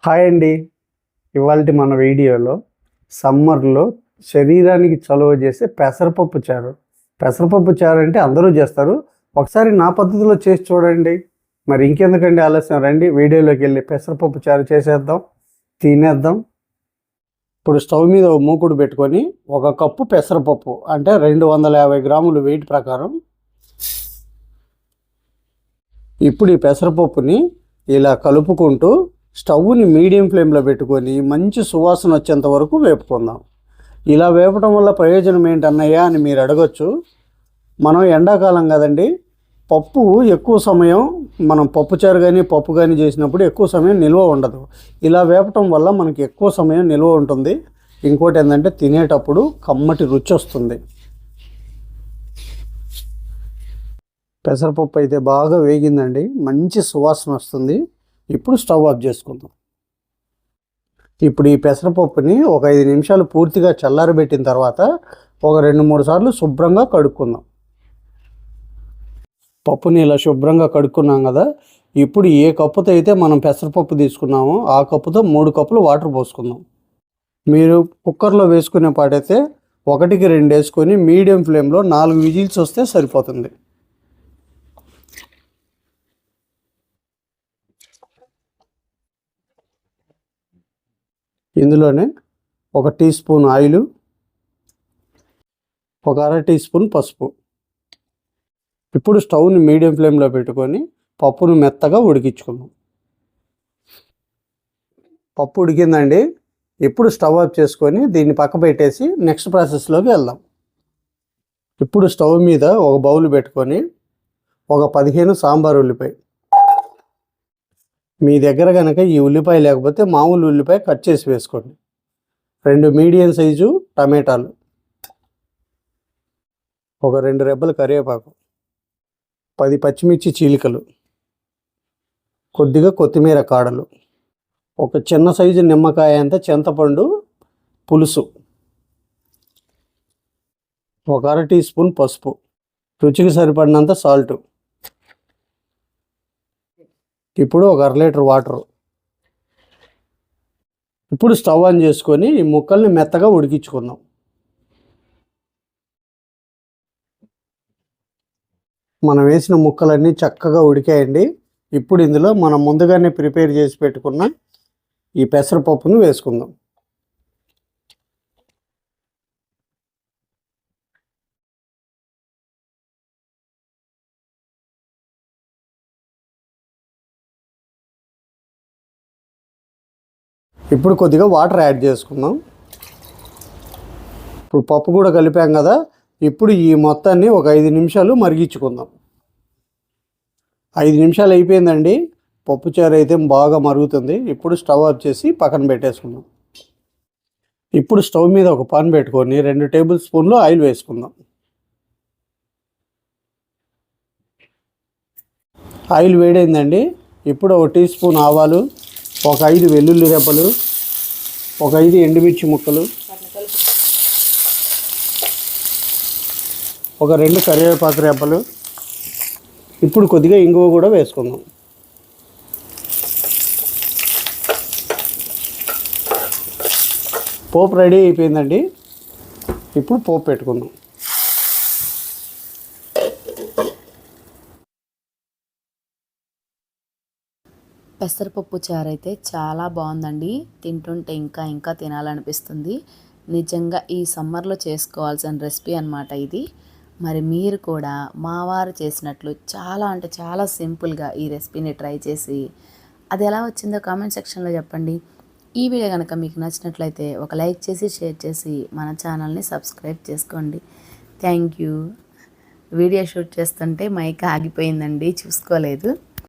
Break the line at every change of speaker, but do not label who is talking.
Hi అండి. ఇవాల్టి మన వీడియోలో సమ్మర్లో శరీరానికి చలువ చేసే పెసరపప్పు చారు. పెసరపప్పు చారు అంటే అందరూ చేస్తారు. ఒకసారి నా పద్ధతిలో చేసి చూడండి. మరి ఇంకెందుకండి ఆలస్యం, రండి వీడియోలోకి వెళ్ళి పెసరపప్పు చారు చేసేద్దాం, తినేద్దాం. ఇప్పుడు స్టవ్ మీద ఒక మూకుడు పెట్టుకొని ఒక కప్పు పెసరపప్పు అంటే 250 గ్రాములు వెయిట్ ప్రకారం. ఇప్పుడు ఈ పెసరపప్పుని ఇలా కలుపుకుంటూ స్టవ్ని మీడియం ఫ్లేమ్లో పెట్టుకొని మంచి సువాసన వచ్చేంత వరకు వేపుకుందాం. ఇలా వేపడం వల్ల ప్రయోజనం ఏంటన్నయ్యా అని మీరు అడగచ్చు. మనం ఎండాకాలం కదండి, పప్పు ఎక్కువ సమయం మనం పప్పుచారు కానీ పప్పు కానీ చేసినప్పుడు ఎక్కువ సమయం నిల్వ ఉండదు. ఇలా వేపటం వల్ల మనకి ఎక్కువ సమయం నిల్వ ఉంటుంది. ఇంకోటి ఏంటంటే తినేటప్పుడు కమ్మటి రుచి వస్తుంది. పెసరపప్పు అయితే బాగా వేగిందండి, మంచి సువాసన వస్తుంది. ఇప్పుడు స్టవ్ ఆఫ్ చేసుకుందాం. ఇప్పుడు ఈ పెసరపప్పుని ఒక 5 నిమిషాలు పూర్తిగా చల్లారబెట్టిన తర్వాత ఒక 2-3 సార్లు శుభ్రంగా కడుక్కుందాం. పప్పుని ఇలా శుభ్రంగా కడుక్కున్నాం కదా, ఇప్పుడు ఏ కప్పుతో అయితే మనం పెసరపప్పు తీసుకున్నామో ఆ కప్పుతో 3 కప్పులు వాటర్ పోసుకుందాం. మీరు కుక్కర్లో వేసుకునే పాటైతే 1కి 2 వేసుకొని మీడియం ఫ్లేమ్లో 4 విజిల్స్ వస్తే సరిపోతుంది. ఇందులోనే 1 టీ స్పూన్ ఆయిలు, 1 అర టీ స్పూన్ పసుపు. ఇప్పుడు స్టవ్ని మీడియం ఫ్లేమ్లో పెట్టుకొని పప్పును మెత్తగా ఉడికించుకుందాం. పప్పు ఉడికిందండి. ఇప్పుడు స్టవ్ ఆఫ్ చేసుకొని దీన్ని పక్క పెట్టేసి నెక్స్ట్ ప్రాసెస్లోకి వెళ్దాం. ఇప్పుడు స్టవ్ మీద ఒక బౌల్ పెట్టుకొని ఒక 15 సాంబార్ ఉల్లిపాయ, మీ దగ్గర కనుక ఈ ఉల్లిపాయ లేకపోతే మామూలు ఉల్లిపాయ కట్ చేసి వేసుకోండి. 2 మీడియం సైజు టమాటాలు, ఒక 2 రెబ్బల కరివేపాకు, 10 పచ్చిమిర్చి చీలికలు, కొద్దిగా కొత్తిమీర కాడలు, ఒక చిన్న సైజు నిమ్మకాయ అంత చింతపండు పులుసు, 1 అర టీ స్పూన్ పసుపు, రుచికి సరిపడినంత సాల్టు. ఇప్పుడు 1 అర లీటర్ వాటరు. ఇప్పుడు స్టవ్ ఆన్ చేసుకొని ఈ ముక్కల్ని మెత్తగా ఉడికించుకుందాం. మనం వేసిన ముక్కలన్నీ చక్కగా ఉడికాయండి. ఇప్పుడు ఇందులో మనం ముందుగానే ప్రిపేర్ చేసి పెట్టుకున్న ఈ పెసరపప్పును వేసుకుందాం. ఇప్పుడు కొద్దిగా వాటర్ యాడ్ చేసుకుందాం. ఇప్పుడు పప్పు కూడా కలిపాం కదా, ఇప్పుడు ఈ మొత్తాన్ని ఒక 5 నిమిషాలు మరిగించుకుందాం. 5 నిమిషాలు అయిపోయిందండి. పప్పుచారు అయితే బాగా మరుగుతుంది. ఇప్పుడు స్టవ్ ఆఫ్ చేసి పక్కన పెట్టేసుకుందాం. ఇప్పుడు స్టవ్ మీద ఒక పాన్ పెట్టుకొని 2 టేబుల్ స్పూన్లు ఆయిల్ వేసుకుందాం. ఆయిల్ వేడైందండి. ఇప్పుడు 1 టీ స్పూన్ ఆవాలు, ఒక 5 వెల్లుల్లి రెబ్బలు, ఒక 5 ఎండుమిర్చి ముక్కలు, ఒక 2 కరివేపాకు రెబ్బలు. ఇప్పుడు కొద్దిగా ఇంగువ కూడా వేసుకుందాం. పోపు రెడీ అయిపోయిందండి. ఇప్పుడు పోపు పెట్టుకుందాం.
పెసరపప్పు చారు అయితే చాలా బాగుందండి. తింటుంటే ఇంకా తినాలనిపిస్తుంది. నిజంగా ఈ సమ్మర్లో చేసుకోవాల్సిన రెసిపీ అన్నమాట ఇది. మరి మీరు కూడా మా వారు చేసినట్లు చాలా అంటే చాలా సింపుల్గా ఈ రెసిపీని ట్రై చేసి అది ఎలా వచ్చిందో కామెంట్ సెక్షన్లో చెప్పండి. ఈ వీడియో కనుక మీకు నచ్చినట్లయితే ఒక లైక్ చేసి షేర్ చేసి మన ఛానల్ని సబ్స్క్రైబ్ చేసుకోండి. Thank you. వీడియో షూట్ చేస్తుంటే మైక్ ఆగిపోయిందండి, చూసుకోలేదు.